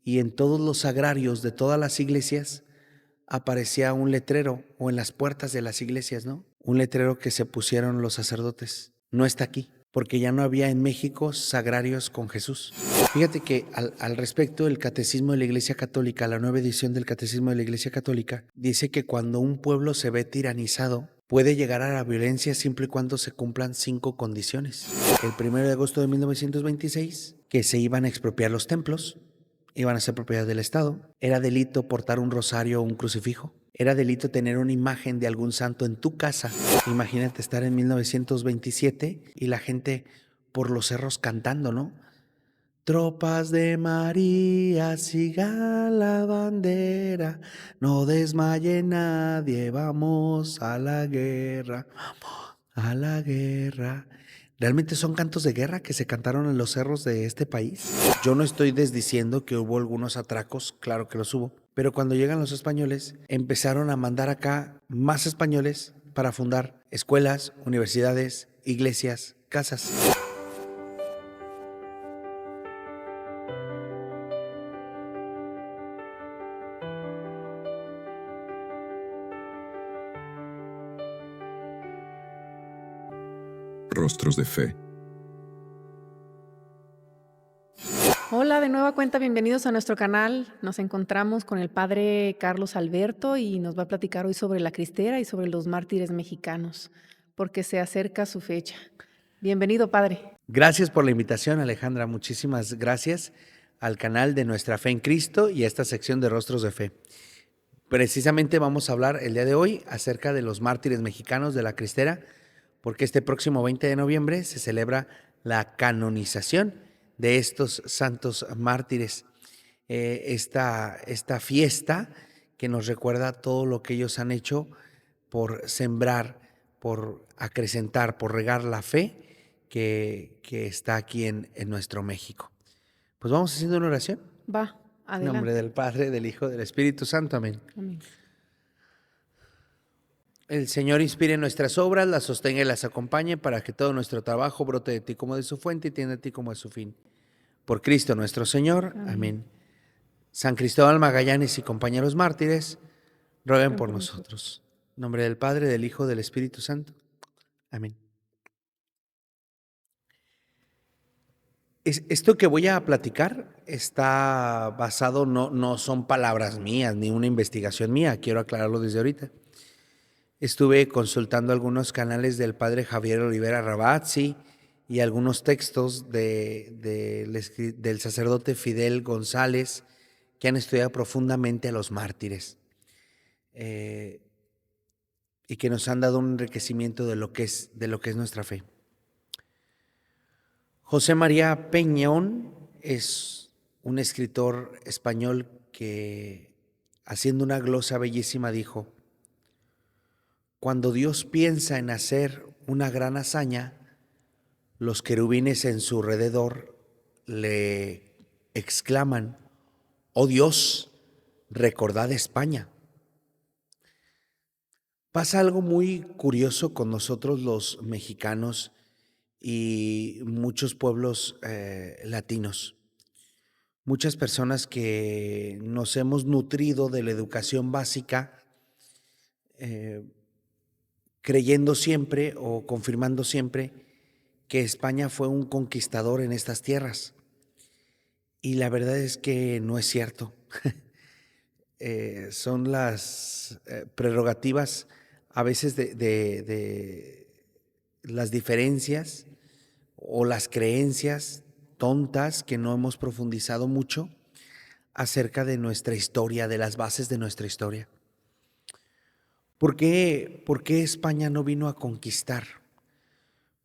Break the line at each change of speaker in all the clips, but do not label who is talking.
y en todos los sagrarios de todas las iglesias aparecía un letrero, o en las puertas de las iglesias, ¿no? Un letrero que se pusieron los sacerdotes. No está aquí, porque ya no había en México sagrarios con Jesús. Fíjate que al respecto, el Catecismo de la Iglesia Católica, la nueva edición del Catecismo de la Iglesia Católica, dice que cuando un pueblo se ve tiranizado, puede llegar a la violencia siempre y cuando se cumplan 5 condiciones. El 1 de agosto de 1926, que se iban a expropiar los templos, iban a ser propiedad del Estado. Era delito portar un rosario o un crucifijo. Era delito tener una imagen de algún santo en tu casa. Imagínate estar en 1927 y la gente por los cerros cantando, ¿no? Tropas de María, siga la bandera, no desmaye nadie, vamos a la guerra, vamos a la guerra. ¿Realmente son cantos de guerra que se cantaron en los cerros de este país? Yo no estoy desdiciendo que hubo algunos atracos, claro que los hubo, pero cuando llegan los españoles, empezaron a mandar acá más españoles para fundar escuelas, universidades, iglesias, casas.
Rostros de Fe.
Hola, de nueva cuenta, bienvenidos a nuestro canal. Nos encontramos con el padre Carlos Alberto y nos va a platicar hoy sobre la cristera y sobre los mártires mexicanos, porque se acerca su fecha. Bienvenido, padre.
Gracias por la invitación, Alejandra. Muchísimas gracias al canal de Nuestra Fe en Cristo y a esta sección de Rostros de Fe. Precisamente vamos a hablar el día de hoy acerca de los mártires mexicanos de la cristera, porque este próximo 20 de noviembre se celebra la canonización de estos santos mártires. Esta fiesta que nos recuerda todo lo que ellos han hecho por sembrar, por acrecentar, por regar la fe que está aquí en nuestro México. Pues vamos haciendo una oración.
Va,
En nombre
adelante.
del Padre, del Hijo, del Espíritu Santo. Amén.
Amén.
El Señor inspire nuestras obras, las sostenga y las acompañe para que todo nuestro trabajo brote de ti como de su fuente y tienda a ti como de su fin. Por Cristo nuestro Señor.
Amén.
Amén. San Cristóbal Magallanes y compañeros mártires, rueguen por nosotros. En nombre del Padre, del Hijo, del Espíritu Santo. Amén. Esto que voy a platicar está basado, no son palabras mías ni una investigación mía, quiero aclararlo desde ahorita. Estuve consultando algunos canales del padre Javier Olivera Rabazzi y algunos textos del sacerdote Fidel González, que han estudiado profundamente a los mártires y que nos han dado un enriquecimiento de lo que es nuestra fe. José María Peñón es un escritor español que, haciendo una glosa bellísima, dijo: cuando Dios piensa en hacer una gran hazaña, los querubines en su alrededor le exclaman: ¡oh Dios, recordad España! Pasa algo muy curioso con nosotros los mexicanos y muchos pueblos latinos. Muchas personas que nos hemos nutrido de la educación básica, creyendo siempre o confirmando siempre que España fue un conquistador en estas tierras. Y la verdad es que no es cierto. Son las prerrogativas a veces de las diferencias o las creencias tontas que no hemos profundizado mucho acerca de nuestra historia, de las bases de nuestra historia. ¿Por qué España no vino a conquistar?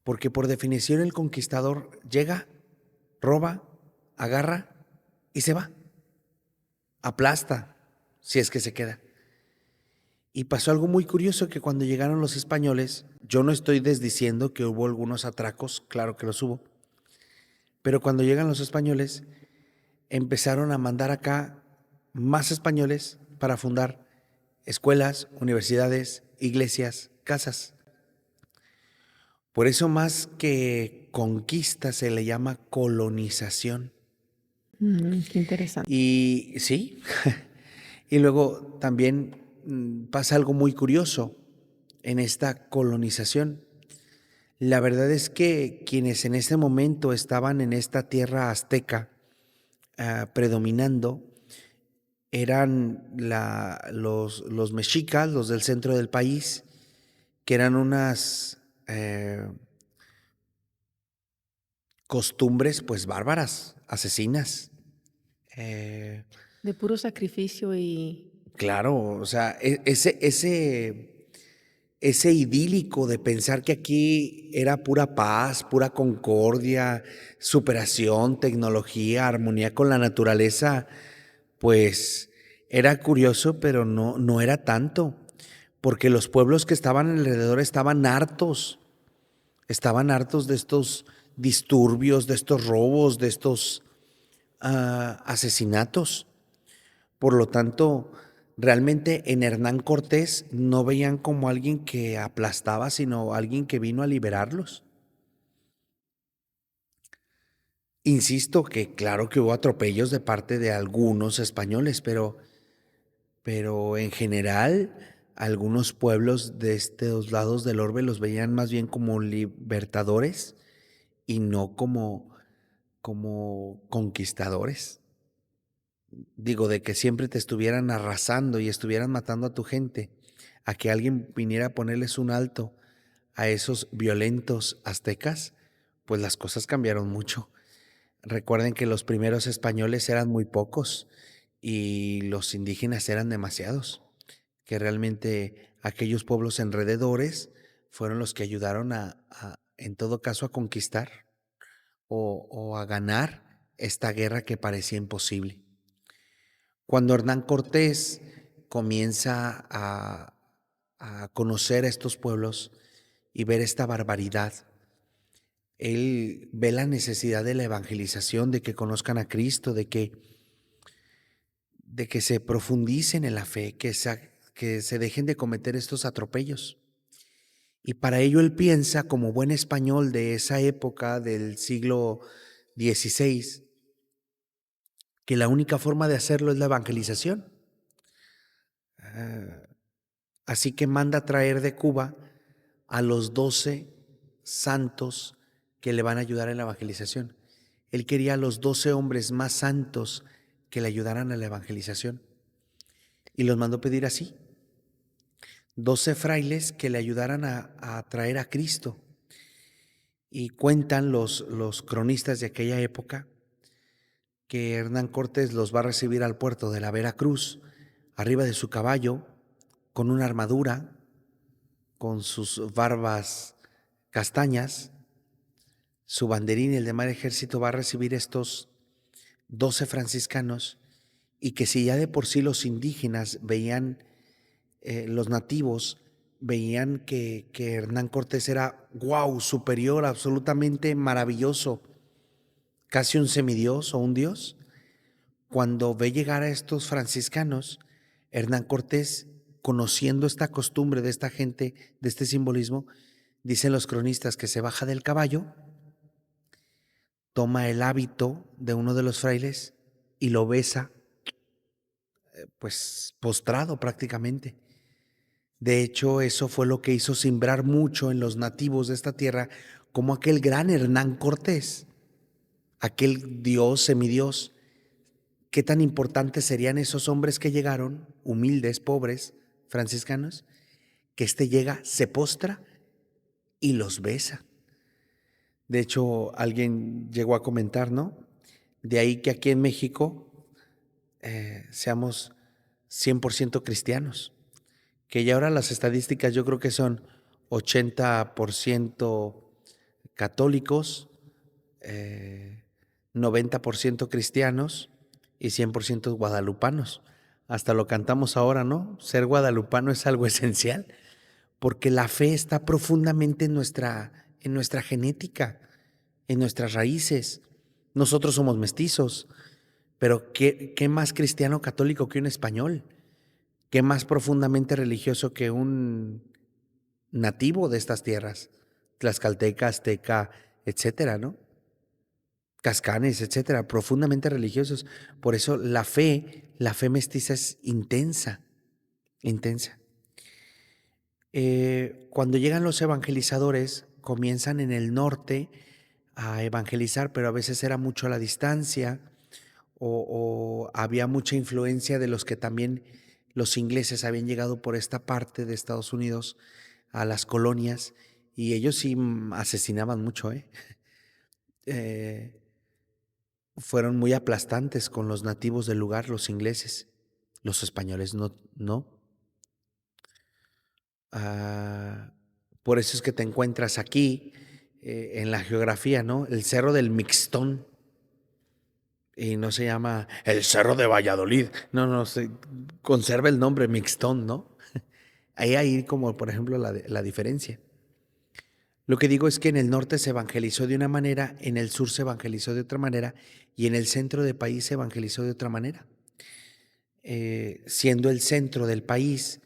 Porque por definición el conquistador llega, roba, agarra y se va. Aplasta, si es que se queda. Y pasó algo muy curioso, que cuando llegaron los españoles, yo no estoy desdiciendo que hubo algunos atracos, claro que los hubo, pero cuando llegan los españoles, empezaron a mandar acá más españoles para fundar escuelas, universidades, iglesias, casas. Por eso, más que conquista, se le llama colonización.
Qué interesante.
Y sí, y luego también pasa algo muy curioso en esta colonización. La verdad es que quienes en ese momento estaban en esta tierra azteca predominando eran los mexicas, los del centro del país, que eran unas costumbres pues bárbaras, asesinas. Eh,
De puro sacrificio y
claro, o sea, ese idílico de pensar que aquí era pura paz, pura concordia, superación, tecnología, armonía con la naturaleza, pues era curioso, pero no era tanto, porque los pueblos que estaban alrededor estaban hartos de estos disturbios, de estos robos, de estos asesinatos. Por lo tanto, realmente en Hernán Cortés no veían como alguien que aplastaba, sino alguien que vino a liberarlos. Insisto que claro que hubo atropellos de parte de algunos españoles, pero en general algunos pueblos de estos lados del orbe los veían más bien como libertadores y no como conquistadores. Digo, de que siempre te estuvieran arrasando y estuvieran matando a tu gente, a que alguien viniera a ponerles un alto a esos violentos aztecas, pues las cosas cambiaron mucho. Recuerden que los primeros españoles eran muy pocos y los indígenas eran demasiados, que realmente aquellos pueblos alrededores fueron los que ayudaron en todo caso, a conquistar o a ganar esta guerra que parecía imposible. Cuando Hernán Cortés comienza a conocer a estos pueblos y ver esta barbaridad, él ve la necesidad de la evangelización, de que conozcan a Cristo, de que se profundicen en la fe, que se dejen de cometer estos atropellos. Y para ello él piensa, como buen español de esa época del siglo XVI, que la única forma de hacerlo es la evangelización. Ah, Así que manda traer de Cuba a los 12 santos que le van a ayudar en la evangelización. Él quería a los 12 hombres más santos que le ayudaran a la evangelización. Y los mandó pedir así: 12 frailes que le ayudaran a traer a Cristo. Y cuentan los cronistas de aquella época que Hernán Cortés los va a recibir al puerto de la Veracruz, arriba de su caballo, con una armadura, con sus barbas castañas, su banderín y el demás ejército va a recibir estos 12 franciscanos, y que si ya de por sí los indígenas veían, los nativos veían que Hernán Cortés era wow, superior, absolutamente maravilloso, casi un semidios o un dios, cuando ve llegar a estos franciscanos, Hernán Cortés, conociendo esta costumbre de esta gente, de este simbolismo, dicen los cronistas que se baja del caballo, toma el hábito de uno de los frailes y lo besa, pues postrado prácticamente. De hecho, eso fue lo que hizo simbrar mucho en los nativos de esta tierra como aquel gran Hernán Cortés, aquel dios, semidios. ¿Qué tan importantes serían esos hombres que llegaron, humildes, pobres, franciscanos, que éste llega, se postra y los besa? De hecho, alguien llegó a comentar, ¿no? De ahí que aquí en México seamos 100% cristianos, que ya ahora las estadísticas yo creo que son 80% católicos, 90% cristianos y 100% guadalupanos. Hasta lo cantamos ahora, ¿no? Ser guadalupano es algo esencial, porque la fe está profundamente en nuestra genética, en nuestras raíces. Nosotros somos mestizos, pero ¿qué más cristiano católico que un español? ¿Qué más profundamente religioso que un nativo de estas tierras? Tlaxcalteca, azteca, etcétera, ¿no? Cascanes, etcétera, profundamente religiosos. Por eso la fe mestiza es intensa, intensa. Cuando llegan los evangelizadores, comienzan en el norte a evangelizar, pero a veces era mucho a la distancia o había mucha influencia de los que también los ingleses habían llegado por esta parte de Estados Unidos a las colonias y ellos sí asesinaban mucho, ¿eh? Eh, Fueron muy aplastantes con los nativos del lugar, los ingleses. Los españoles no, no. Ah, por eso es que te encuentras aquí en la geografía, ¿no? El Cerro del Mixtón. Y no se llama el Cerro de Valladolid. No, no, se conserva el nombre Mixtón, ¿no? Ahí hay como, por ejemplo, la diferencia. Lo que digo es que en el norte se evangelizó de una manera, en el sur se evangelizó de otra manera y en el centro del país se evangelizó de otra manera. Siendo el centro del país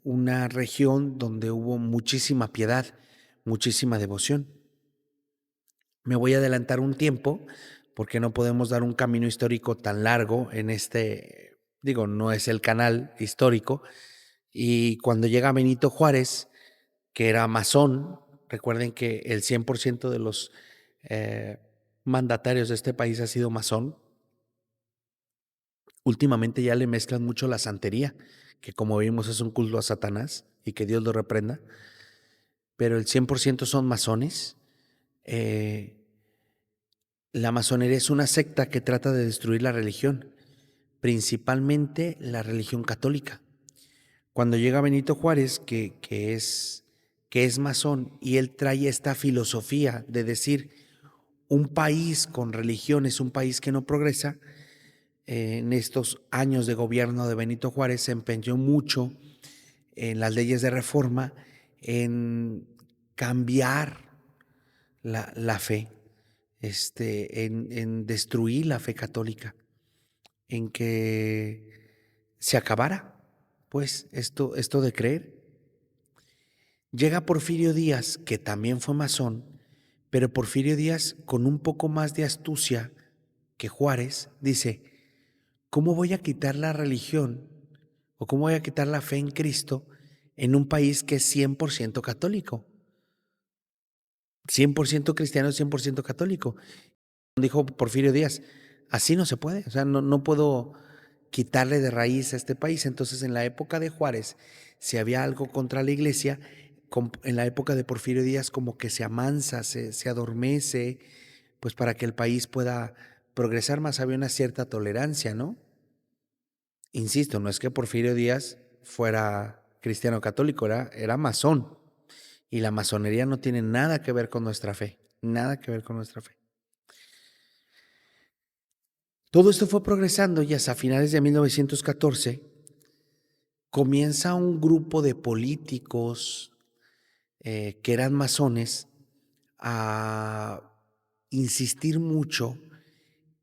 una región donde hubo muchísima piedad, muchísima devoción. Me voy a adelantar un tiempo porque no podemos dar un camino histórico tan largo en este, digo, no es el canal histórico. Y cuando llega Benito Juárez, que era masón, recuerden que el 100% de los eh, mandatarios de este país ha sido masón. Últimamente ya le mezclan mucho la santería, que como vimos es un culto a Satanás y que Dios lo reprenda, pero el 100% son masones. Eh, la masonería es una secta que trata de destruir la religión, principalmente la religión católica. Cuando llega Benito Juárez, que es masón, y él trae esta filosofía de decir, un país con religión es un país que no progresa. En estos años de gobierno de Benito Juárez se empeñó mucho en las leyes de reforma, en cambiar la fe, en destruir la fe católica, en que se acabara, pues, esto de creer. Llega Porfirio Díaz, que también fue masón, pero Porfirio Díaz, con un poco más de astucia que Juárez, dice, ¿cómo voy a quitar la religión o cómo voy a quitar la fe en Cristo en un país que es 100% católico? 100% cristiano, 100% católico. Dijo Porfirio Díaz, así no se puede, o sea, no puedo quitarle de raíz a este país. Entonces, en la época de Juárez, si había algo contra la iglesia, en la época de Porfirio Díaz como que se amansa, se adormece, pues para que el país pueda progresar más, había una cierta tolerancia, ¿no? Insisto, no es que Porfirio Díaz fuera cristiano católico, era masón. Y la masonería no tiene nada que ver con nuestra fe, nada que ver con nuestra fe. Todo esto fue progresando y hasta finales de 1914 comienza un grupo de políticos que eran masones a insistir mucho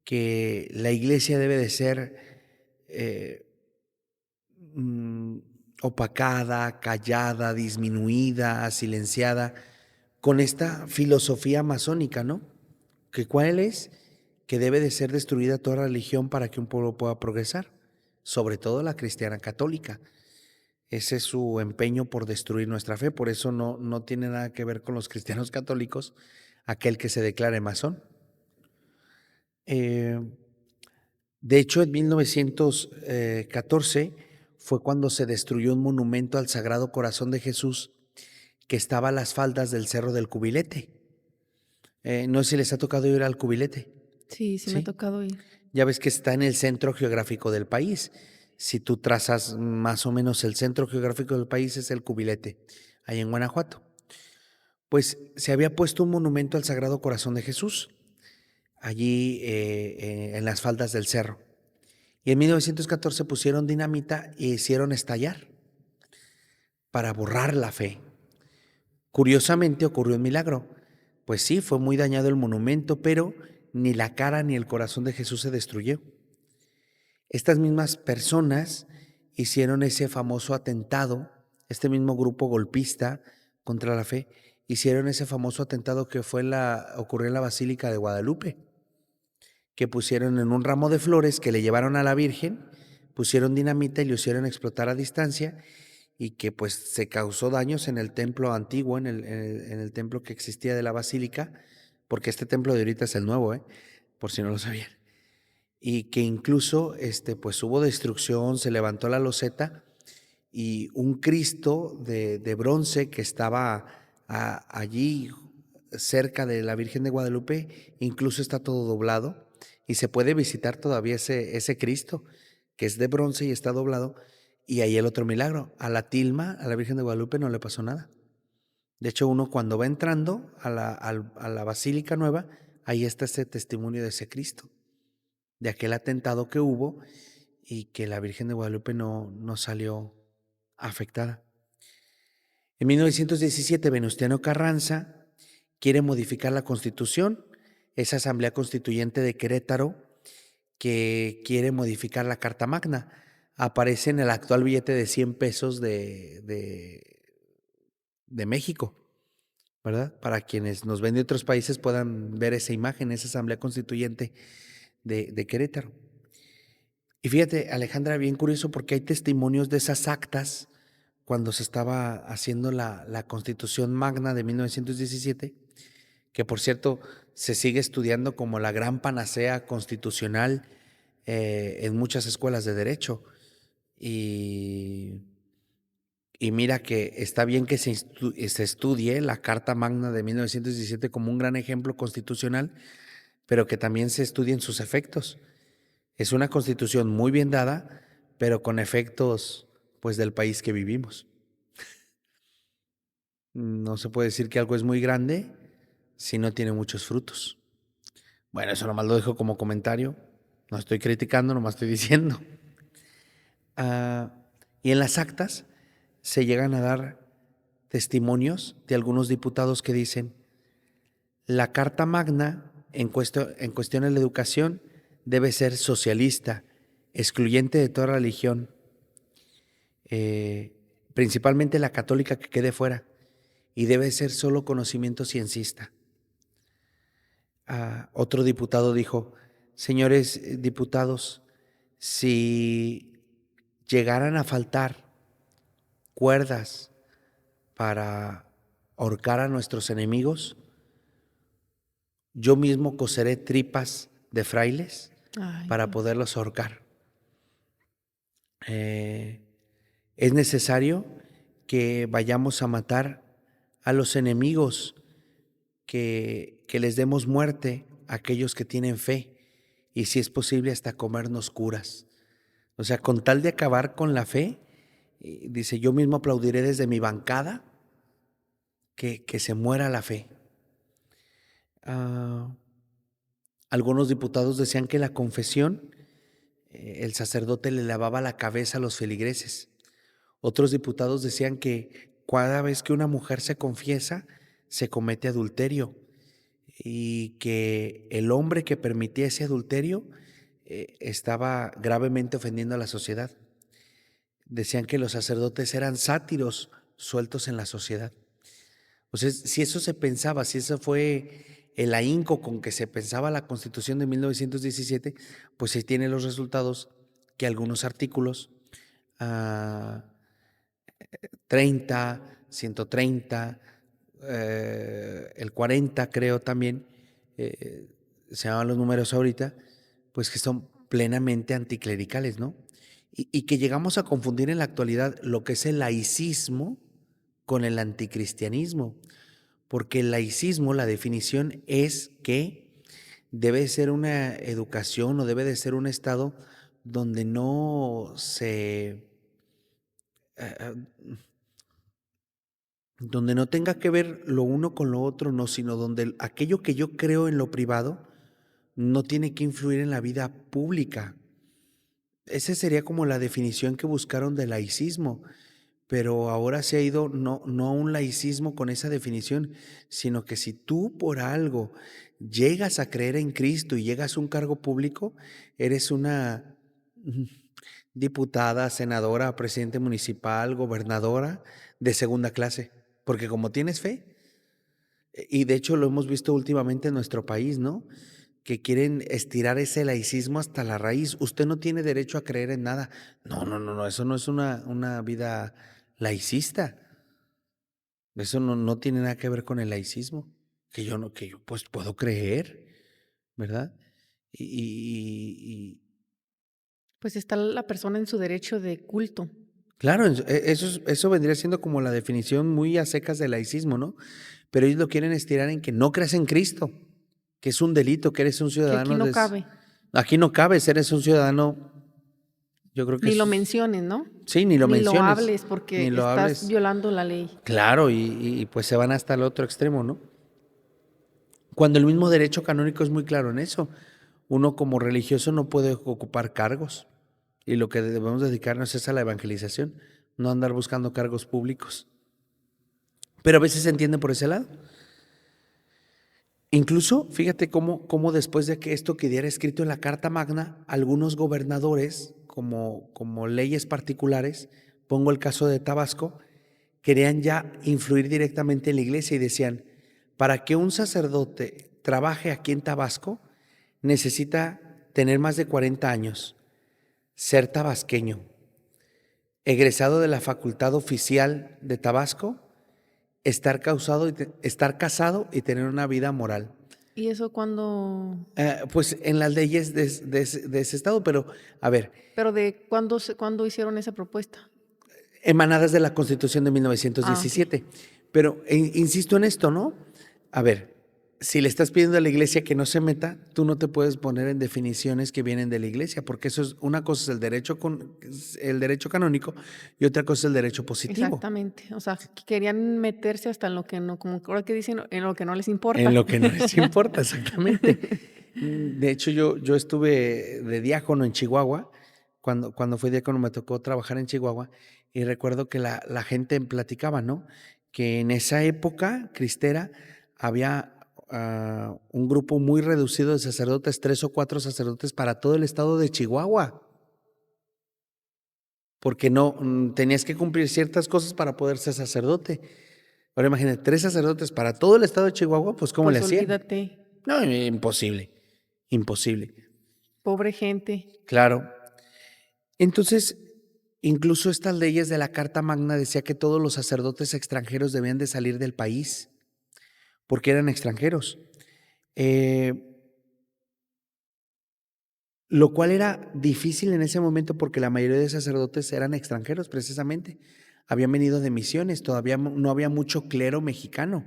que la iglesia debe de ser eh, mm, opacada, callada, disminuida, silenciada, con esta filosofía masónica, ¿no? ¿Que cuál es? Que debe de ser destruida toda religión para que un pueblo pueda progresar, sobre todo la cristiana católica. Ese es su empeño por destruir nuestra fe, por eso no tiene nada que ver con los cristianos católicos, aquel que se declare masón. Eh, de hecho, en 1914 fue cuando se destruyó un monumento al Sagrado Corazón de Jesús que estaba a las faldas del Cerro del Cubilete. No sé si les ha tocado ir al Cubilete.
Sí, sí me ha
¿Sí?
tocado ir.
Ya ves que está en el centro geográfico del país. Si tú trazas más o menos el centro geográfico del país es el Cubilete, ahí en Guanajuato. Pues se había puesto un monumento al Sagrado Corazón de Jesús, allí en las faldas del cerro. Y en 1914 pusieron dinamita e hicieron estallar para borrar la fe. Curiosamente ocurrió un milagro. Pues sí, fue muy dañado el monumento, pero ni la cara ni el corazón de Jesús se destruyó. Estas mismas personas hicieron ese famoso atentado, este mismo grupo golpista contra la fe, hicieron ese famoso atentado que ocurrió en la Basílica de Guadalupe. que pusieron en un ramo de flores que le llevaron a la Virgen, pusieron dinamita y lo hicieron explotar a distancia y que pues se causó daños en el templo antiguo, en el templo que existía de la basílica, porque este templo de ahorita es el nuevo, por si no lo sabían. Y que incluso pues hubo destrucción, se levantó la loseta y un Cristo de bronce que estaba allí cerca de la Virgen de Guadalupe, incluso está todo doblado y se puede visitar todavía ese Cristo que es de bronce y está doblado. Y ahí el otro milagro, a la tilma, a la Virgen de Guadalupe no le pasó nada. De hecho, uno cuando va entrando a la Basílica Nueva, ahí está ese testimonio de ese Cristo, de aquel atentado que hubo y que la Virgen de Guadalupe no salió afectada. En 1917, Venustiano Carranza quiere modificar la Constitución, esa Asamblea Constituyente de Querétaro que quiere modificar la Carta Magna. Aparece en el actual billete de 100 pesos de México, ¿verdad? Para quienes nos ven de otros países puedan ver esa imagen, esa Asamblea Constituyente de Querétaro. Y fíjate, Alejandra, bien curioso porque hay testimonios de esas actas cuando se estaba haciendo la Constitución Magna de 1917, que por cierto se sigue estudiando como la gran panacea constitucional en muchas escuelas de derecho. Y mira que está bien que se estudie la Carta Magna de 1917 como un gran ejemplo constitucional, pero que también se estudien sus efectos. Es una constitución muy bien dada, pero con efectos pues del país que vivimos. No se puede decir que algo es muy grande si no tiene muchos frutos. Bueno, eso nomás lo dejo como comentario. No estoy criticando, nomás estoy diciendo. Y en las actas se llegan a dar testimonios de algunos diputados que dicen: la Carta Magna en cuestión de la educación debe ser socialista, excluyente de toda religión, principalmente la católica que quede fuera, y debe ser solo conocimiento ciencista. Otro diputado dijo: señores diputados, si llegaran a faltar cuerdas para ahorcar a nuestros enemigos, yo mismo coseré tripas de frailes para poderlos ahorcar. Es necesario que vayamos a matar a los enemigos, que les demos muerte a aquellos que tienen fe y si es posible hasta comernos curas. O sea, con tal de acabar con la fe, dice, yo mismo aplaudiré desde mi bancada que se muera la fe. Algunos diputados decían que la confesión, el sacerdote le lavaba la cabeza a los feligreses. Otros diputados decían que cada vez que una mujer se confiesa, se comete adulterio y que el hombre que permitía ese adulterio estaba gravemente ofendiendo a la sociedad. Decían que los sacerdotes eran sátiros sueltos en la sociedad. O sea, si eso se pensaba, si eso fue el ahínco con que se pensaba la Constitución de 1917, pues se tienen los resultados que algunos artículos, 30, 130, el 40 creo también, se llaman los números ahorita, pues que son plenamente anticlericales, ¿no? Y que llegamos a confundir en la actualidad lo que es el laicismo con el anticristianismo, porque el laicismo, la definición es que debe ser una educación o debe de ser un estado donde no se... donde no tenga que ver lo uno con lo otro, no, sino donde aquello que yo creo en lo privado no tiene que influir en la vida pública. Esa sería como la definición que buscaron de laicismo, pero ahora se ha ido no a un laicismo con esa definición, sino que si tú por algo llegas a creer en Cristo y llegas a un cargo público, eres una diputada, senadora, presidente municipal, gobernadora de segunda clase, porque como tienes fe, y de hecho lo hemos visto últimamente en nuestro país, ¿no? que quieren estirar ese laicismo hasta la raíz. Usted no tiene derecho a creer en nada. No, no, no, no, eso no es una vida laicista. Eso no tiene nada que ver con el laicismo. Que yo pues puedo creer, ¿verdad? Y
Pues está la persona en su derecho de culto.
claro, eso vendría siendo como la definición muy a secas del laicismo, ¿no? Pero ellos lo quieren estirar en que no creas en Cristo, que es un delito, que eres un
Que aquí
ciudadano
no cabe,
aquí no cabes, eres un ciudadano, yo creo que
ni lo
es,
menciones, ¿no?
sí, ni lo
Ni lo
menciones,
hables porque
ni lo
estás
hables.
violando la ley.
Claro, y pues se van hasta el otro extremo, ¿no? Cuando el mismo derecho canónico es muy claro en eso. Uno como religioso no puede ocupar cargos y lo que debemos dedicarnos es a la evangelización, no andar buscando cargos públicos. Pero a veces se entiende por ese lado. Incluso, fíjate cómo después de que esto quedara escrito en la Carta Magna, algunos gobernadores, como leyes particulares, pongo el caso de Tabasco, querían ya influir directamente en la iglesia y decían, para que un sacerdote trabaje aquí en Tabasco, necesita tener más de 40 años, ser tabasqueño, egresado de la Facultad Oficial de Tabasco, estar casado y tener una vida moral.
¿Y eso cuando,
Pues en las leyes de ese estado, pero a ver,
pero de cuándo hicieron esa propuesta?
emanadas de la Constitución de
Ah, ok.
1917. Pero insisto en esto, ¿no? A ver, si le estás pidiendo a la iglesia que no se meta, tú no te puedes poner en definiciones que vienen de la iglesia, porque eso es una cosa es el derecho canónico y otra cosa es el derecho positivo.
Exactamente. O sea, querían meterse hasta en lo que no, como ahora que dicen, en lo que no les
En
importa.
lo que no les importa, exactamente. De hecho, yo estuve de diácono en Chihuahua. Cuando fui diácono me tocó trabajar en Chihuahua y recuerdo que la gente platicaba, ¿no? Que en esa época cristera había un grupo muy reducido de sacerdotes, 3 o 4 sacerdotes para todo el estado de Chihuahua, porque no tenías que cumplir ciertas cosas para poder ser sacerdote. Ahora imagínate, 3 sacerdotes para todo el estado de Chihuahua, pues ¿cómo le
Pues
hacían?
olvídate,
No, imposible, imposible.
pobre gente.
Claro. Entonces, incluso estas leyes de la Carta Magna decía que todos los sacerdotes extranjeros debían de salir del país, porque eran extranjeros. Eh, lo cual era difícil en ese momento porque la mayoría de sacerdotes eran extranjeros precisamente. Habían venido de misiones, todavía no había mucho clero mexicano,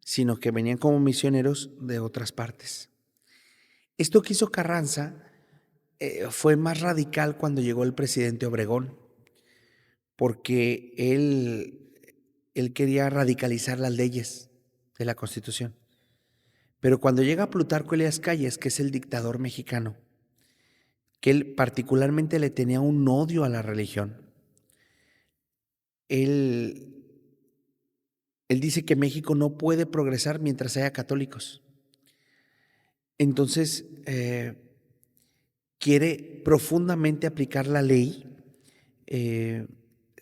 sino que venían como misioneros de otras partes. Esto que hizo Carranza fue más radical cuando llegó el presidente Obregón, porque él quería radicalizar las leyes de la Constitución. Pero cuando llega Plutarco Elías Calles, que es el dictador mexicano, que él particularmente le tenía un odio a la religión, él, él dice que México no puede progresar mientras haya católicos. Entonces, quiere profundamente aplicar la ley eh,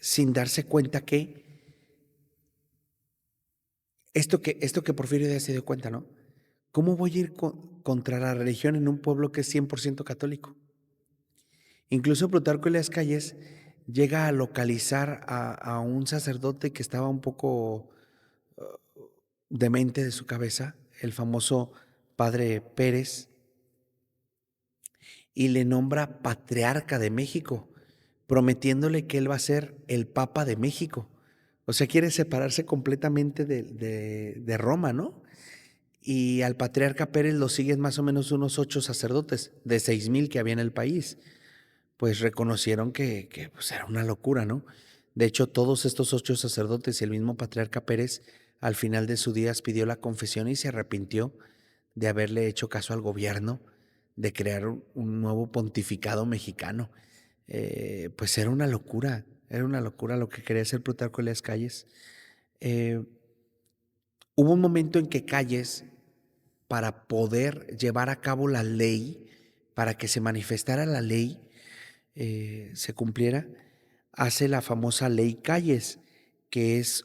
sin darse cuenta que esto que Porfirio Díaz se dio cuenta, ¿no? ¿Cómo voy a ir contra la religión en un pueblo que es 100% católico? Incluso Plutarco Elías Calles llega a localizar a un sacerdote que estaba un poco demente de su cabeza, el famoso padre Pérez, y le nombra patriarca de México, prometiéndole que él va a ser el Papa de México. O sea, quiere separarse completamente de Roma, ¿no? Y al patriarca Pérez lo siguen más o menos unos 8 sacerdotes de 6,000 que había en el país. Pues reconocieron que pues era una locura, ¿no? De hecho, todos estos 8 sacerdotes y el mismo patriarca Pérez, al final de sus días pidió la confesión y se arrepintió de haberle hecho caso al gobierno, de crear un nuevo pontificado mexicano. Pues era una locura lo que quería hacer Plutarco Elías Calles. Eh, Hubo un momento en que Calles, para poder llevar a cabo la ley, para que se manifestara la ley, se cumpliera, hace la famosa ley Calles, que es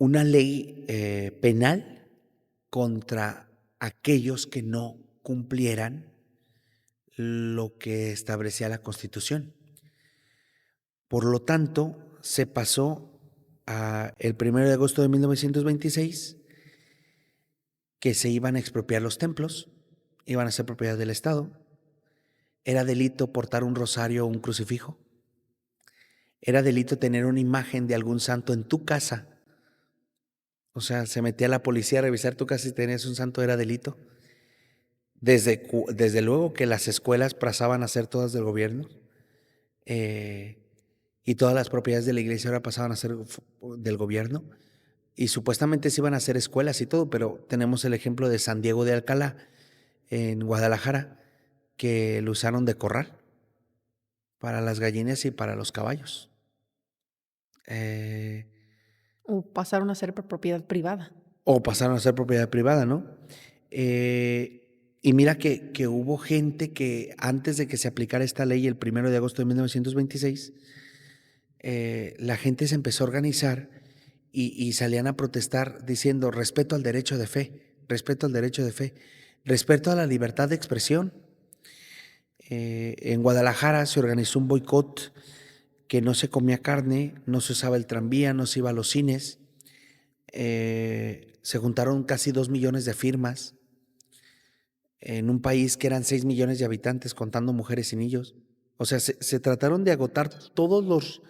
una ley penal contra aquellos que no cumplieran lo que establecía la Constitución. Por lo tanto, se pasó el 1 de agosto de 1926 que se iban a expropiar los templos, iban a ser propiedad del Estado. Era delito portar un rosario o un crucifijo. Era delito tener una imagen de algún santo en tu casa. O sea, se metía la policía a revisar tu casa y tenías un santo, era delito. Desde luego que las escuelas pasaban a ser todas del gobierno, y todas las propiedades de la iglesia ahora pasaban a ser del gobierno, y supuestamente se iban a hacer escuelas y todo, pero tenemos el ejemplo de San Diego de Alcalá, en Guadalajara, que lo usaron de corral para las gallinas y para los caballos.
O pasaron a ser propiedad privada.
O pasaron a ser propiedad privada, ¿no? Y mira que hubo gente que antes de que se aplicara esta ley el 1 de agosto de 1926, la gente se empezó a organizar y salían a protestar diciendo respeto al derecho de fe, respeto al derecho de fe, respeto a la libertad de expresión. En Guadalajara se organizó un boicot, que no se comía carne, no se usaba el tranvía, no se iba a los cines. Se juntaron casi 2 millones de firmas en un país que eran 6 millones de habitantes, contando mujeres y niños. O sea, se trataron de agotar todas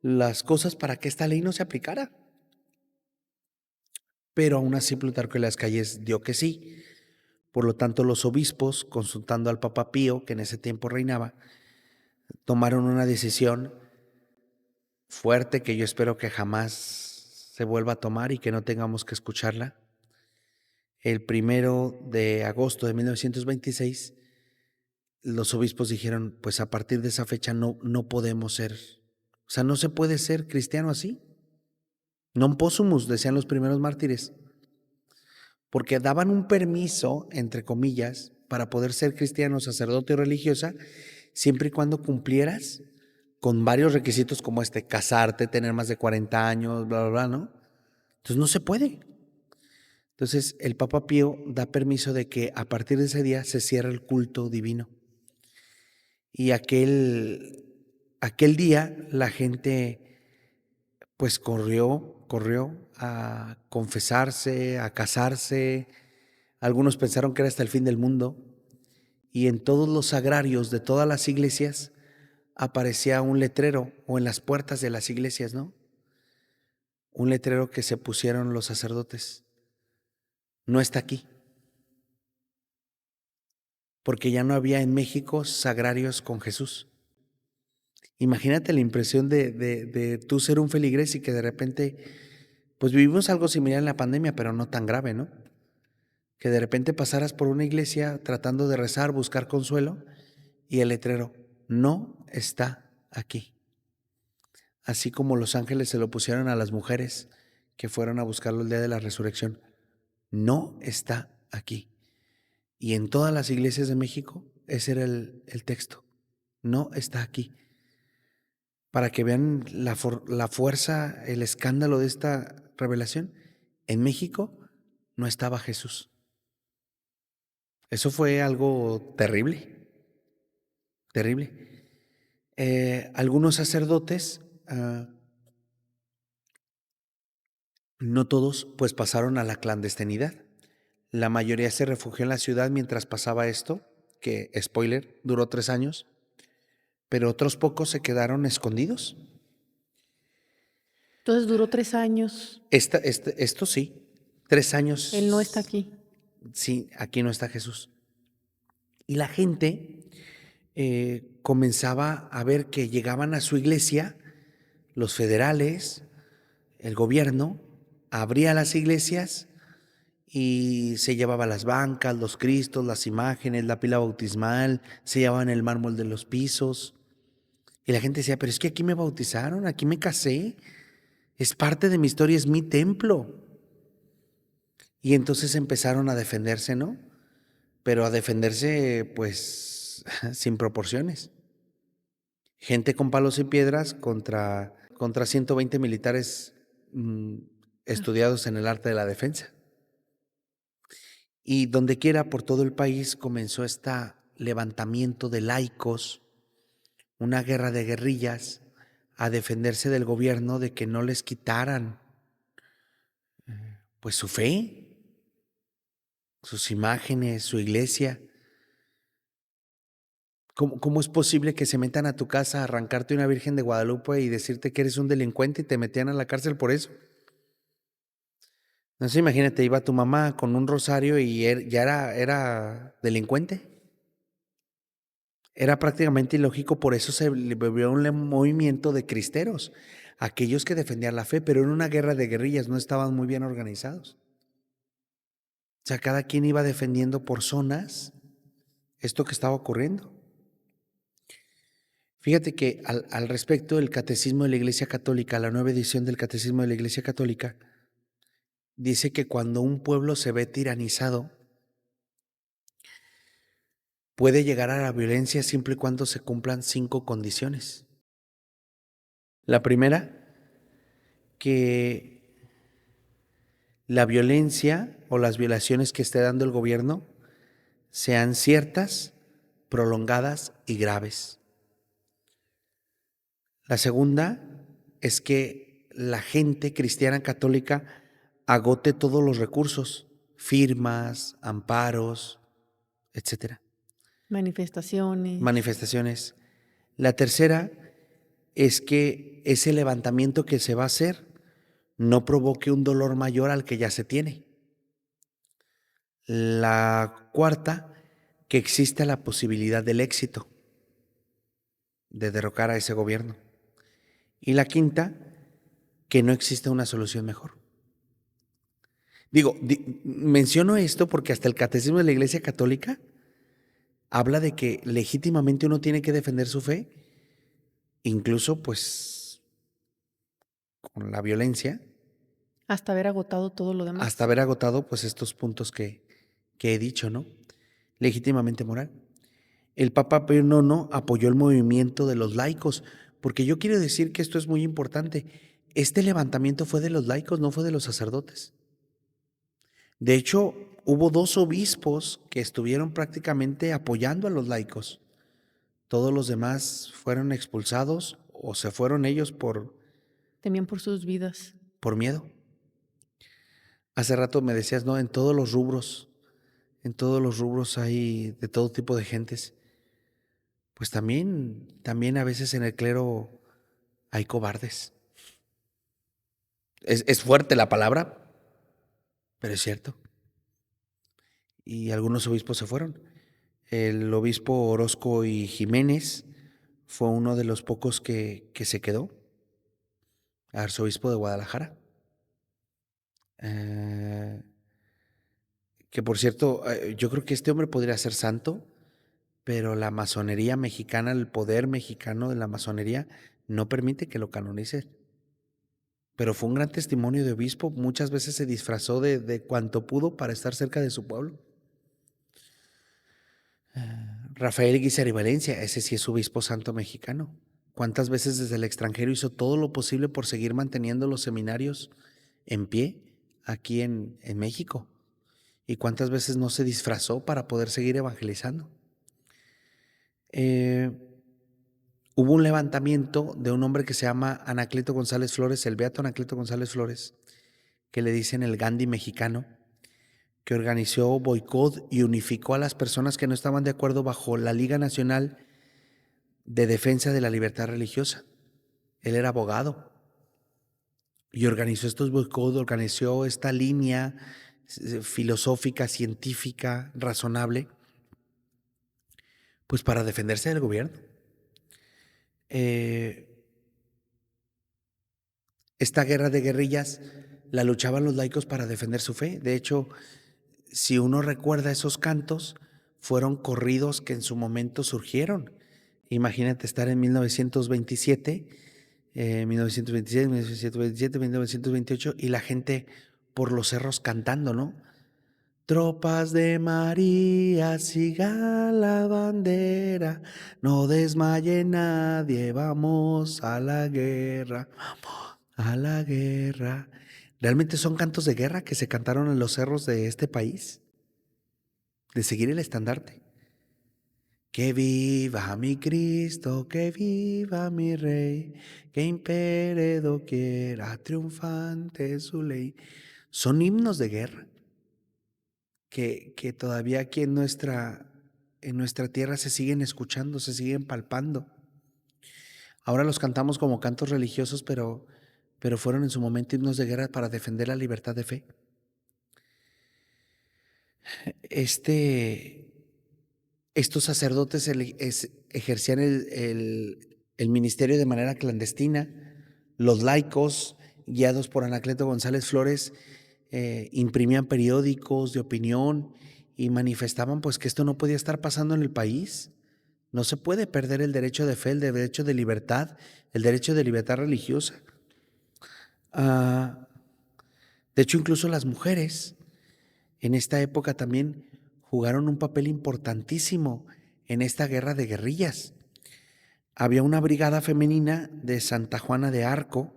las cosas para que esta ley no se aplicara. Pero aún así Plutarco de las Calles dio que sí. Por lo tanto, los obispos, consultando al Papa Pío, que en ese tiempo reinaba, tomaron una decisión fuerte que yo espero que jamás se vuelva a tomar y que no tengamos que escucharla. El 1 de agosto de 1926, los obispos dijeron, pues a partir de esa fecha no podemos ser, o sea, no se puede ser cristiano así. Non possumus, decían los primeros mártires, porque daban un permiso, entre comillas, para poder ser cristiano, sacerdote o religiosa, siempre y cuando cumplieras con varios requisitos como casarte, tener más de 40 años, bla, bla, bla, ¿no? Entonces no se puede. Entonces el Papa Pío da permiso de que a partir de ese día se cierre el culto divino. Y aquel día la gente pues corrió a confesarse, a casarse. Algunos pensaron que era hasta el fin del mundo. Y en todos los sagrarios de todas las iglesias aparecía un letrero, o en las puertas de las iglesias, ¿no? Un letrero que se pusieron los sacerdotes. No está aquí. Porque ya no había en México sagrarios con Jesús. Imagínate la impresión de tú ser un feligrés y que de repente, pues vivimos algo similar en la pandemia, pero no tan grave, ¿no? Que de repente pasaras por una iglesia tratando de rezar, buscar consuelo, y el letrero, no está aquí. Así como los ángeles se lo pusieron a las mujeres que fueron a buscarlo el día de la resurrección, no está aquí. Y en todas las iglesias de México, ese era el texto, no está aquí. Para que vean la fuerza, el escándalo de esta revelación, en México no estaba Jesús. Eso fue algo terrible, terrible. Algunos sacerdotes, no todos, pues pasaron a la clandestinidad. La mayoría se refugió en la ciudad mientras pasaba esto, que, spoiler, duró 3 años, pero otros pocos se quedaron escondidos.
Entonces duró 3 años.
Esto sí, 3 años.
Él no está aquí.
Sí, aquí no está Jesús. Y la gente comenzaba a ver que llegaban a su iglesia los federales, el gobierno, abría las iglesias y se llevaba las bancas, los cristos, las imágenes, la pila bautismal, se llevaban el mármol de los pisos. Y la gente decía, pero es que aquí me bautizaron, aquí me casé, es parte de mi historia, es mi templo. Y entonces empezaron a defenderse, ¿no? Pero a defenderse, pues, sin proporciones. Gente con palos y piedras contra 120 militares estudiados en el arte de la defensa. Y donde quiera por todo el país comenzó este levantamiento de laicos, una guerra de guerrillas, a defenderse del gobierno de que no les quitaran pues su fe, sus imágenes, su iglesia. ¿Cómo es posible que se metan a tu casa a arrancarte una Virgen de Guadalupe y decirte que eres un delincuente y te metían a la cárcel por eso? No sé, imagínate, iba tu mamá con un rosario y ya era delincuente. Era prácticamente ilógico, por eso se volvió un movimiento de cristeros, aquellos que defendían la fe, pero en una guerra de guerrillas, no estaban muy bien organizados. O sea, cada quien iba defendiendo por zonas esto que estaba ocurriendo. Fíjate que al respecto, el Catecismo de la Iglesia Católica, la nueva edición del Catecismo de la Iglesia Católica, dice que cuando un pueblo se ve tiranizado, puede llegar a la violencia siempre y cuando se cumplan 5 condiciones. La primera, que la violencia o las violaciones que esté dando el gobierno sean ciertas, prolongadas y graves. La segunda es que la gente cristiana católica agote todos los recursos, firmas, amparos, etcétera. Manifestaciones. La tercera es que ese levantamiento que se va a hacer no provoque un dolor mayor al que ya se tiene. La cuarta, que exista la posibilidad del éxito de derrocar a ese gobierno. Y la quinta, que no exista una solución mejor. Digo, menciono esto porque hasta el Catecismo de la Iglesia Católica habla de que legítimamente uno tiene que defender su fe, incluso pues con la violencia,
Hasta haber agotado todo lo demás.
hasta haber agotado pues estos puntos que he dicho, ¿no? Legítimamente moral. El Papa Pío IX apoyó el movimiento de los laicos, porque yo quiero decir que esto es muy importante. Este levantamiento fue de los laicos, no fue de los sacerdotes. De hecho, hubo 2 obispos que estuvieron prácticamente apoyando a los laicos. Todos los demás fueron expulsados o se fueron ellos
Temían por sus vidas.
por miedo. Hace rato me decías, ¿no? En todos los rubros hay de todo tipo de gentes. Pues también a veces en el clero hay cobardes. Es fuerte la palabra, pero es cierto. Y algunos obispos se fueron. El obispo Orozco y Jiménez fue uno de los pocos que se quedó, arzobispo de Guadalajara. Que por cierto, yo creo que este hombre podría ser santo, pero la masonería mexicana, el poder mexicano de la masonería, no permite que lo canonice. Pero fue un gran testimonio de obispo, muchas veces se disfrazó de cuanto pudo para estar cerca de su pueblo. Rafael Guízar y Valencia, ese sí es obispo santo mexicano. ¿Cuántas veces desde el extranjero hizo todo lo posible por seguir manteniendo los seminarios en pie aquí en México? ¿Y cuántas veces no se disfrazó para poder seguir evangelizando? Hubo un levantamiento de un hombre que se llama Anacleto González Flores, el beato Anacleto González Flores, que le dicen el Gandhi mexicano, que organizó boicot y unificó a las personas que no estaban de acuerdo bajo la Liga Nacional de Defensa de la Libertad Religiosa. Él era abogado y organizó estos boicots, organizó esta línea filosófica, científica, razonable, pues para defenderse del gobierno. Esta guerra de guerrillas la luchaban los laicos para defender su fe. De hecho, si uno recuerda esos cantos, fueron corridos que en su momento surgieron. Imagínate estar en 1927, 1926, 1927, 1928 y la gente por los cerros cantando, ¿no? Tropas de María, siga la bandera, no desmaye nadie, vamos a la guerra, vamos a la guerra. Realmente son cantos de guerra que se cantaron en los cerros de este país, de seguir el estandarte. Que viva mi Cristo, que viva mi Rey, que impere doquiera triunfante su ley. Son himnos de guerra que todavía aquí en nuestra tierra se siguen escuchando, se siguen palpando. Ahora los cantamos como cantos religiosos, pero fueron en su momento himnos de guerra para defender la libertad de fe. Estos sacerdotes ejercían el ministerio de manera clandestina. Los laicos, guiados por Anacleto González Flores, imprimían periódicos de opinión y manifestaban pues que esto no podía estar pasando en el país. No se puede perder el derecho de fe, el derecho de libertad, el derecho de libertad religiosa. Ah, de hecho, incluso las mujeres en esta época también jugaron un papel importantísimo en esta guerra de guerrillas. Había una brigada femenina de Santa Juana de Arco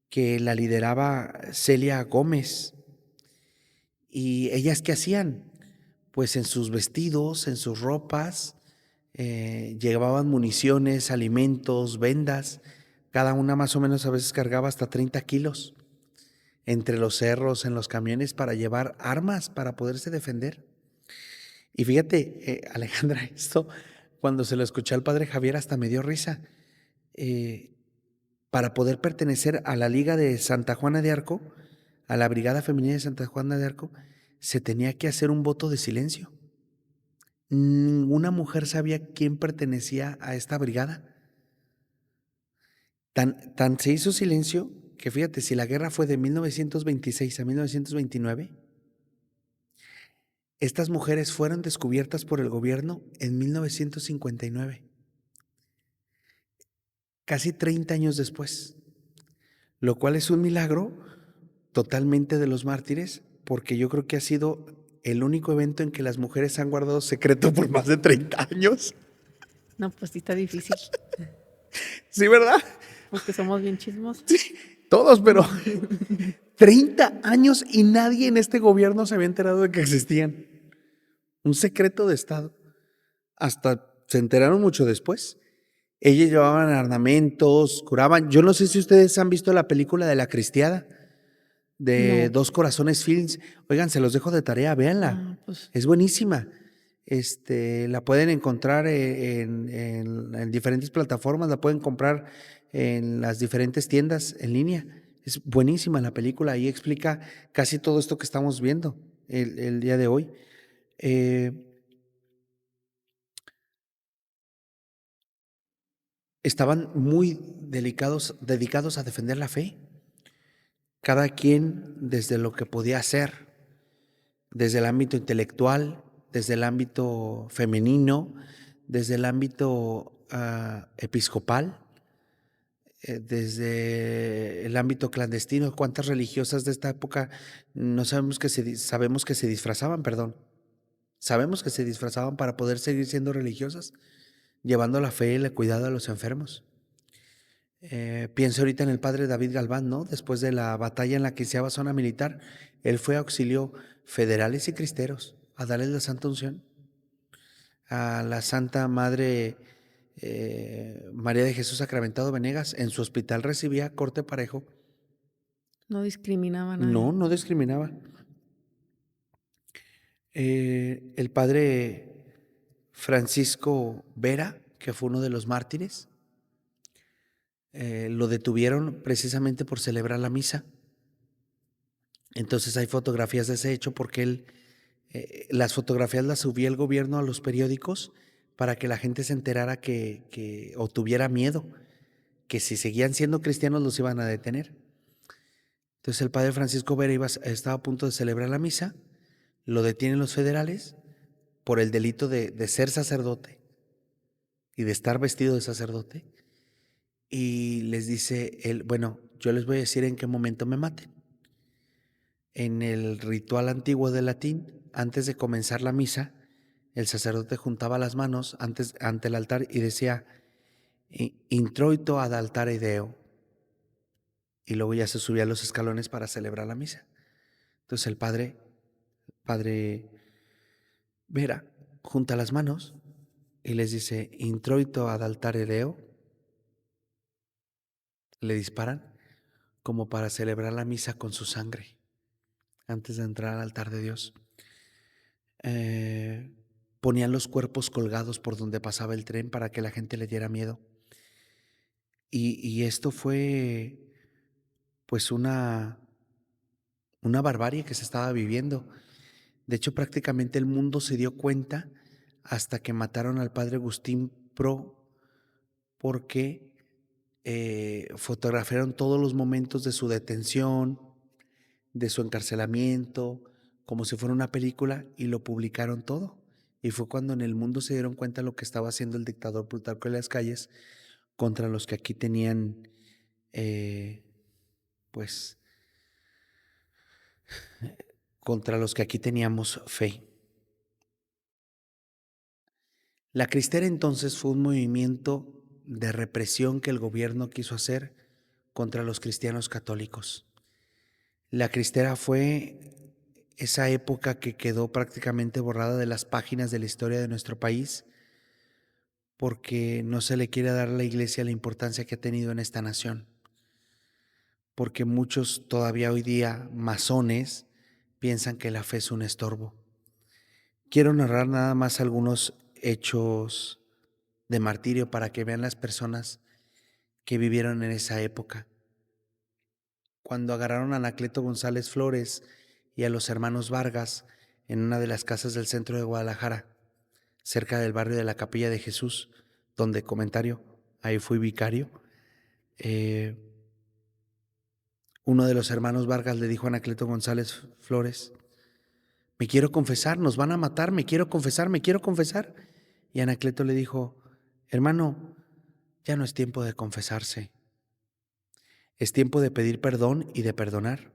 que la lideraba Celia Gómez. ¿Y ellas qué hacían? Pues en sus vestidos, en sus ropas, llevaban municiones, alimentos, vendas. Cada una más o menos a veces cargaba hasta 30 kilos entre los cerros, en los camiones, para llevar armas para poderse defender. Y fíjate, Alejandra, esto cuando se lo escuché al padre Javier hasta me dio risa. Para poder pertenecer a la Liga de Santa Juana de Arco, a la Brigada Femenina de Santa Juana de Arco, se tenía que hacer un voto de silencio. Ninguna mujer sabía quién pertenecía a esta brigada. Tan se hizo silencio que fíjate, si la guerra fue de 1926 a 1929, estas mujeres fueron descubiertas por el gobierno en 1959, casi 30 años después, lo cual es un milagro totalmente de los mártires, porque yo creo que ha sido el único evento en que las mujeres han guardado secreto por más de 30 años.
No, pues sí está difícil,
Sí, ¿verdad?
porque somos bien chismosos.
Sí, todos, pero 30 años y nadie en este gobierno se había enterado de que existían. Un secreto de Estado. Hasta se enteraron mucho después. Ellos llevaban ornamentos, curaban. Yo no sé si ustedes han visto la película de La Cristiada, de
No.
Dos Corazones Films. Oigan, se los dejo de tarea, véanla.
Pues
Es buenísima. La pueden encontrar en diferentes plataformas, la pueden comprar en las diferentes tiendas en línea. Es buenísima la película y explica casi todo esto que estamos viendo el día de hoy. Estaban muy dedicados a defender la fe, cada quien desde lo que podía hacer, desde el ámbito intelectual, desde el ámbito femenino, desde el ámbito episcopal, desde el ámbito clandestino. ¿Cuántas religiosas de esta época no sabemos que se disfrazaban, perdón? Sabemos que se disfrazaban para poder seguir siendo religiosas, llevando la fe y el cuidado a los enfermos. Pienso ahorita en el padre David Galván, ¿no? Después de la batalla en la 15ª zona militar, él fue auxilió federales y cristeros a darles la santa unción. A la Santa Madre María de Jesús Sacramentado Venegas, en su hospital recibía corte parejo.
no discriminaba a nadie.
No discriminaba. El padre Francisco Vera, que fue uno de los mártires, lo detuvieron precisamente por celebrar la misa. Entonces hay fotografías de ese hecho porque las fotografías las subía el gobierno a los periódicos para que la gente se enterara o tuviera miedo, que si seguían siendo cristianos los iban a detener. Entonces el padre Francisco Vera estaba a punto de celebrar la misa, lo detienen los federales por el delito de ser sacerdote y de estar vestido de sacerdote, y les dice él, bueno, yo les voy a decir en qué momento me maten. En el ritual antiguo del latín, antes de comenzar la misa, el sacerdote juntaba las manos ante el altar y decía, introito ad altare Deo. y luego ya se subía a los escalones para celebrar la misa. Entonces el padre Vera, junta las manos y les dice, introito ad altare Deo, le disparan como para celebrar la misa con su sangre antes de entrar al altar de Dios. Ponían los cuerpos colgados por donde pasaba el tren para que la gente le diera miedo. Y esto fue pues una barbarie que se estaba viviendo. De hecho, prácticamente el mundo se dio cuenta hasta que mataron al padre Agustín Pro, porque fotografiaron todos los momentos de su detención, de su encarcelamiento, como si fuera una película, y lo publicaron todo. Y fue cuando en el mundo se dieron cuenta de lo que estaba haciendo el dictador Plutarco en las calles contra los que aquí tenían, pues, contra los que aquí teníamos fe. La Cristera entonces fue un movimiento de represión que el gobierno quiso hacer contra los cristianos católicos. La Cristera fue esa época que quedó prácticamente borrada de las páginas de la historia de nuestro país, porque no se le quiere dar a la Iglesia la importancia que ha tenido en esta nación, porque muchos todavía hoy día masones piensan que la fe es un estorbo. Quiero narrar nada más algunos hechos de martirio para que vean las personas que vivieron en esa época. Cuando agarraron a Anacleto González Flores y a los hermanos Vargas en una de las casas del centro de Guadalajara, cerca del barrio de la Capilla de Jesús, donde, comentario, ahí fui vicario, uno de los hermanos Vargas le dijo a Anacleto González Flores, me quiero confesar, nos van a matar, me quiero confesar, me quiero confesar. Y Anacleto le dijo, hermano, ya no es tiempo de confesarse, es tiempo de pedir perdón y de perdonar.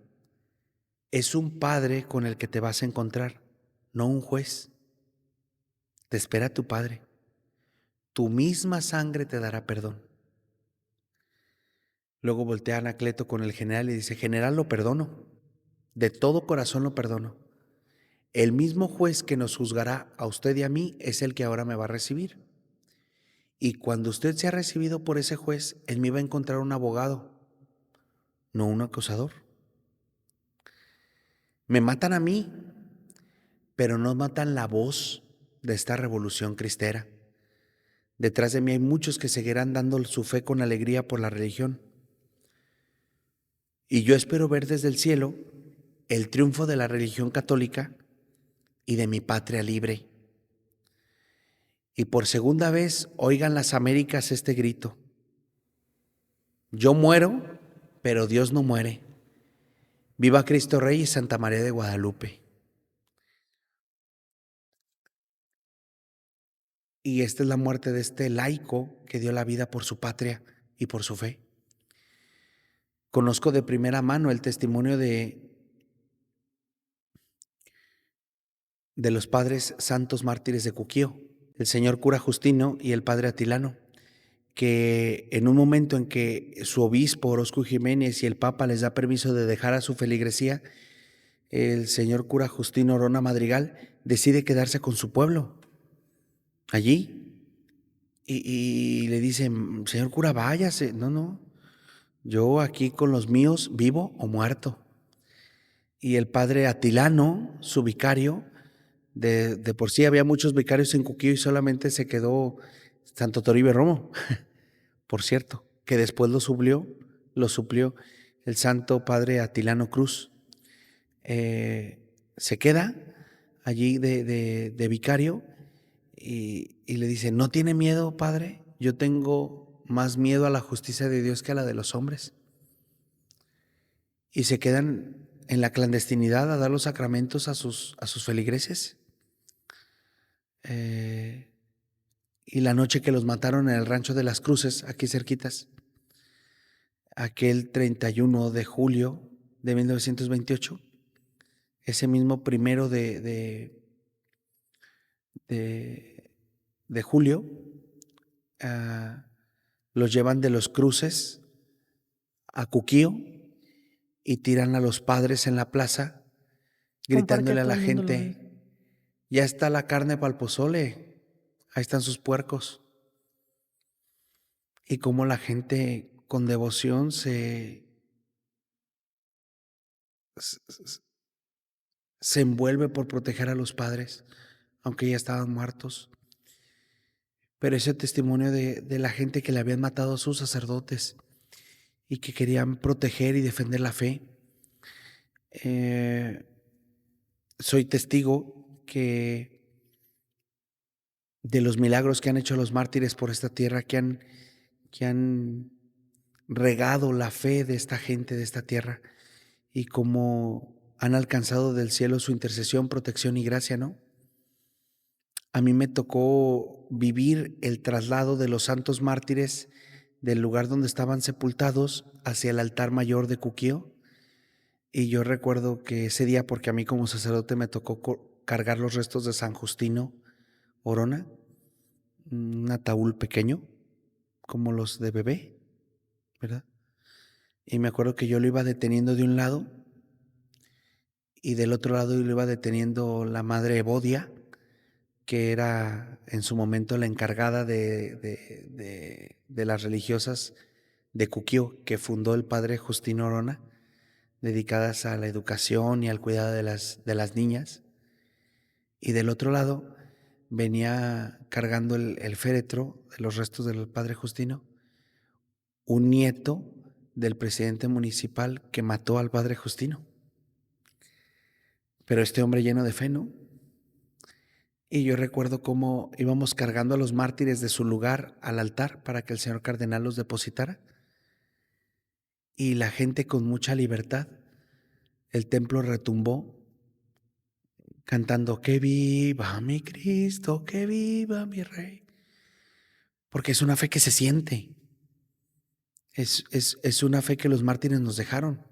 Es un padre con el que te vas a encontrar, no un juez. Te espera tu padre. Tu misma sangre te dará perdón. Luego voltea a Anacleto con el general y dice, general, lo perdono. De todo corazón lo perdono. El mismo juez que nos juzgará a usted y a mí es el que ahora me va a recibir. Y cuando usted sea recibido por ese juez, él me va a encontrar un abogado, no un acusador. Me matan a mí, pero no matan la voz de esta revolución cristera. Detrás de mí hay muchos que seguirán dando su fe con alegría por la religión. Y yo espero ver desde el cielo el triunfo de la religión católica y de mi patria libre. Y por segunda vez oigan las Américas este grito. Yo muero, pero Dios no muere. Viva Cristo Rey y Santa María de Guadalupe. Y esta es la muerte de este laico que dio la vida por su patria y por su fe. Conozco de primera mano el testimonio de los padres santos mártires de Cuquío, el señor cura Justino y el padre Atilano, que en un momento en que su obispo Orozco Jiménez y el papa les da permiso de dejar a su feligresía, el señor cura Justino Orona Madrigal decide quedarse con su pueblo allí y le dicen, señor cura, váyase. No, yo aquí con los míos vivo o muerto. Y el padre Atilano, su vicario, de por sí había muchos vicarios en Cuquío y solamente se quedó Santo Toribio Romo, por cierto, que después lo suplió el santo padre Atilano Cruz. Se queda allí de vicario y le dice, ¿no tiene miedo, padre? Yo tengo más miedo a la justicia de Dios que a la de los hombres. Y se quedan en la clandestinidad a dar los sacramentos a sus feligreses. Y la noche que los mataron en el Rancho de las Cruces, aquí cerquitas, aquel 31 de julio de 1928, ese mismo 1 de julio, los llevan de los Cruces a Cuquío y tiran a los padres en la plaza,
Como para que
gritándole a
todo
la
el mundo lo vea.
gente, ya está la carne para el pozole, ahí están sus puercos. Y cómo la gente con devoción s- se envuelve por proteger a los padres, aunque ya estaban muertos. Pero ese testimonio de la gente que le habían matado a sus sacerdotes y que querían proteger y defender la fe. Eh, Soy testigo que de los milagros que han hecho los mártires por esta tierra, que han regado la fe de esta gente, de esta tierra, y cómo han alcanzado del cielo su intercesión, protección y gracia, ¿no? A mí me tocó vivir el traslado de los santos mártires del lugar donde estaban sepultados hacia el altar mayor de Cuquío. Y yo recuerdo que ese día, porque a mí como sacerdote me tocó cargar los restos de San Justino Orona, un ataúd pequeño, como los de bebé, ¿verdad? Y me acuerdo que yo lo iba deteniendo de un lado y del otro lado lo iba deteniendo la madre Evodia, que era en su momento la encargada de las religiosas de Cuquío, que fundó el padre Justino Orona, dedicadas a la educación y al cuidado de las niñas. Y del otro lado venía cargando el féretro de los restos del padre Justino, un nieto del presidente municipal que mató al padre Justino. Pero este hombre lleno de fe, ¿no? Y yo recuerdo cómo íbamos cargando a los mártires de su lugar al altar para que el señor cardenal los depositara. Y la gente con mucha libertad, el templo retumbó cantando que viva mi Cristo, que viva mi Rey. Porque es una fe que se siente. Es una fe que los mártires nos dejaron,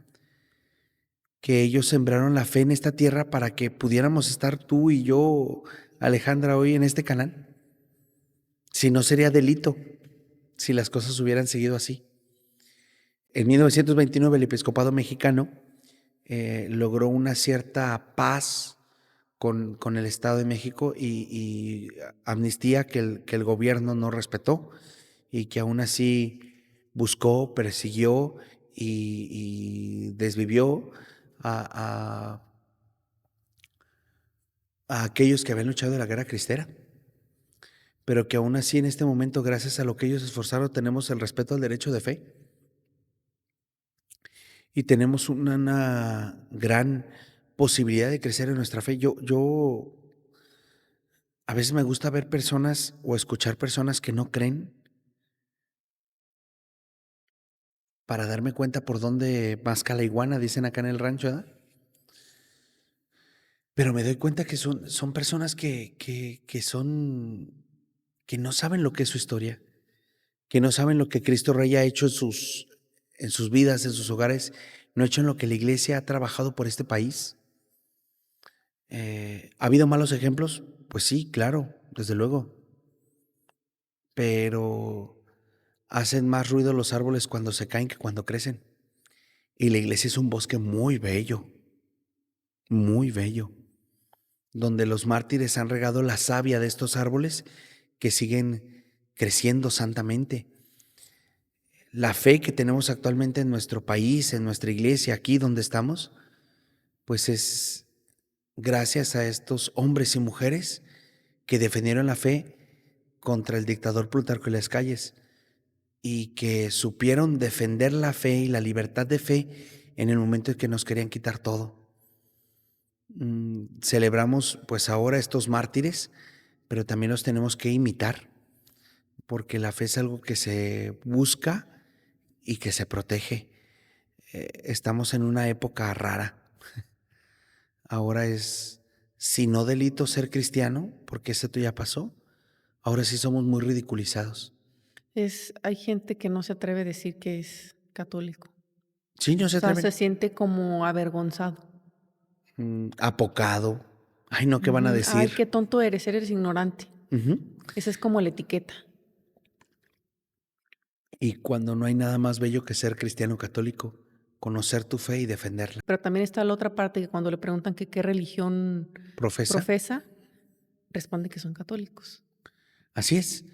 que ellos sembraron la fe en esta tierra para que pudiéramos estar tú y yo, Alejandra, hoy en este canal. Si no sería delito, si las cosas hubieran seguido así. En 1929 el episcopado mexicano logró una cierta paz con el Estado de México y amnistía que el gobierno no respetó y que aún así buscó, persiguió y desvivió a, a aquellos que habían luchado en la guerra cristera, pero que aún así en este momento, gracias a lo que ellos esforzaron, tenemos el respeto al derecho de fe y tenemos una gran posibilidad de crecer en nuestra fe. Yo a veces me gusta ver personas o escuchar personas que no creen para darme cuenta por dónde masca la iguana, dicen acá en el rancho, ¿verdad? Pero me doy cuenta que son personas que no saben lo que es su historia, que no saben lo que Cristo Rey ha hecho en sus vidas, en sus hogares, no ha hecho en lo que la iglesia ha trabajado por este país. ¿Ha habido malos ejemplos? Pues sí, claro, desde luego. Pero hacen más ruido los árboles cuando se caen que cuando crecen. Y la iglesia es un bosque muy bello, donde los mártires han regado la savia de estos árboles que siguen creciendo santamente. La fe que tenemos actualmente en nuestro país, en nuestra iglesia, aquí donde estamos, pues es gracias a estos hombres y mujeres que defendieron la fe contra el dictador Plutarco Elías Calles y que supieron defender la fe y la libertad de fe en el momento en que nos querían quitar todo. Celebramos pues ahora estos mártires, pero también los tenemos que imitar, porque la fe es algo que se busca y que se protege. Estamos en una época rara. Ahora es, si no delito ser cristiano, porque esto ya pasó, ahora sí somos muy ridiculizados.
Hay gente que no se atreve a decir que es católico.
Sí, no
O
se
sea, se
atreven.
siente como avergonzado.
Apocado. Ay, no, ¿qué van a
Ujú. Ay,
decir?
qué tonto eres ignorante.
Ujú.
Esa es como la etiqueta.
Y cuando no hay nada más bello que ser cristiano católico, conocer tu fe y defenderla.
Pero también está la otra parte que cuando le preguntan que qué religión
Profesa.
profesa, responde que son católicos.
Así es.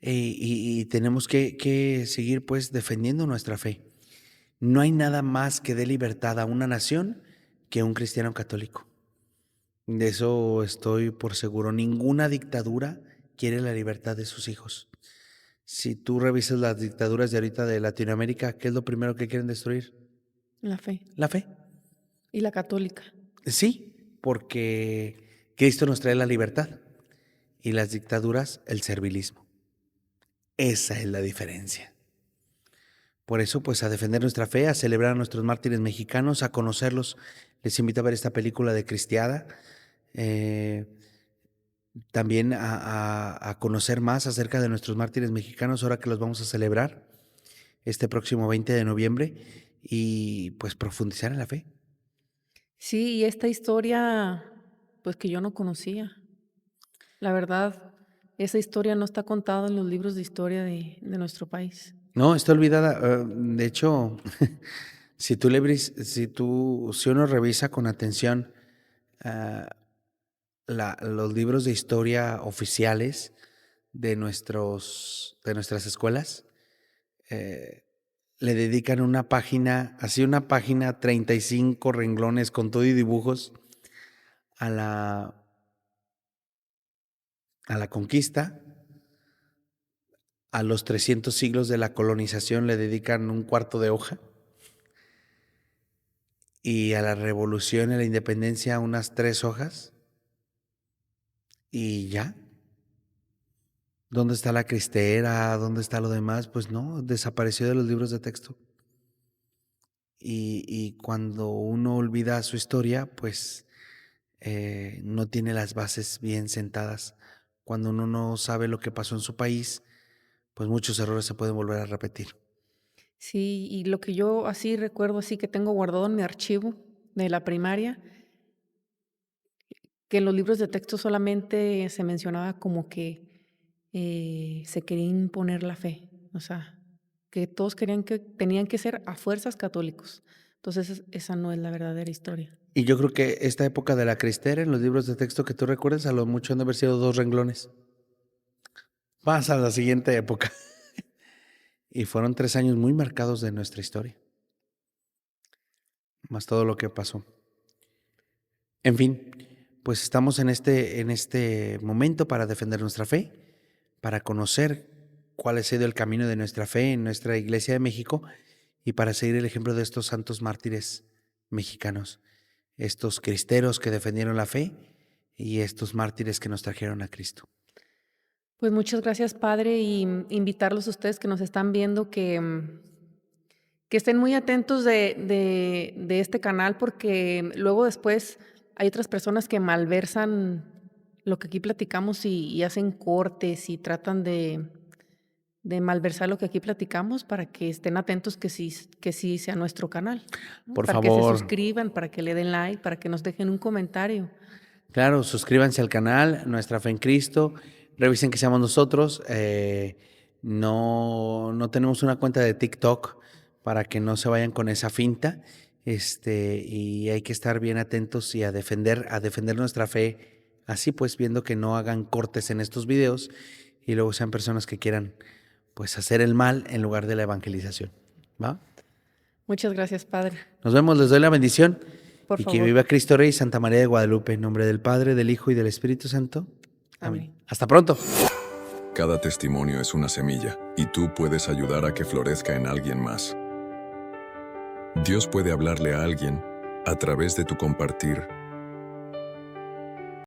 Y tenemos que seguir pues defendiendo nuestra fe. No hay nada más que dé libertad a una nación que un cristiano católico. De eso estoy por seguro. Ninguna dictadura quiere la libertad de sus hijos. Si tú revisas las dictaduras de ahorita de Latinoamérica, ¿qué es lo primero que quieren destruir?
La fe.
La fe.
Y la católica.
Sí, porque Cristo nos trae la libertad y las dictaduras el servilismo. Esa es la diferencia. Por eso, pues, a defender nuestra fe, a celebrar a nuestros mártires mexicanos, a conocerlos. Les invito a ver esta película de Cristiada. También a conocer más acerca de nuestros mártires mexicanos, ahora que los vamos a celebrar este próximo 20 de noviembre, y pues profundizar en la fe.
Sí, y esta historia, pues que yo no conocía. La verdad, esa historia no está contada en los libros de historia de nuestro país.
No, está olvidada. De hecho, si uno revisa con atención los libros de historia oficiales de nuestras escuelas, le dedican una página, 35 renglones con todo y dibujos a la conquista. A los 300 siglos de la colonización le dedican un cuarto de hoja. Y a la revolución y a la independencia unas 3 hojas. Y ya. ¿Dónde está la cristera? ¿Dónde está lo demás? Pues no, desapareció de los libros de texto. Y cuando uno olvida su historia, pues no tiene las bases bien sentadas. Cuando uno no sabe lo que pasó en su país, pues muchos errores se pueden volver a repetir.
Sí, y lo que yo así recuerdo, así que tengo guardado en mi archivo de la primaria, que en los libros de texto solamente se mencionaba como que se quería imponer la fe, o sea, que todos querían que tenían que ser a fuerzas católicos. Entonces, esa no es la verdadera historia.
Y yo creo que esta época de la cristera, en los libros de texto que tú recuerdas, a lo mucho han de haber sido 2 renglones. Pasa a la siguiente época. Y fueron 3 años muy marcados de nuestra historia. Más todo lo que pasó. En fin, pues estamos en este momento para defender nuestra fe, para conocer cuál ha sido el camino de nuestra fe en nuestra Iglesia de México y para seguir el ejemplo de estos santos mártires mexicanos, estos cristeros que defendieron la fe y estos mártires que nos trajeron a Cristo.
Pues muchas gracias, Padre, y invitarlos a ustedes que nos están viendo que estén muy atentos de este canal, porque luego después hay otras personas que malversan lo que aquí platicamos y hacen cortes y tratan de malversar lo que aquí platicamos para que estén atentos que sí sea nuestro canal, ¿no?
Por
Para que se
favor.
suscriban, para que le den like, para que nos dejen un comentario.
Claro, suscríbanse al canal, Nuestra Fe en Cristo, revisen que seamos nosotros. No tenemos una cuenta de TikTok para que no se vayan con esa finta. Y hay que estar bien atentos y a defender nuestra fe, así pues viendo que no hagan cortes en estos videos y luego sean personas que quieran pues hacer el mal en lugar de la evangelización. ¿Va?
Muchas gracias, Padre.
Nos vemos, les doy la bendición.
Por
y
favor.
que viva Cristo Rey y Santa María de Guadalupe, en nombre del Padre, del Hijo y del Espíritu Santo. Amén. Hasta pronto.
Cada testimonio es una semilla y tú puedes ayudar a que florezca en alguien más. Dios puede hablarle a alguien a través de tu compartir,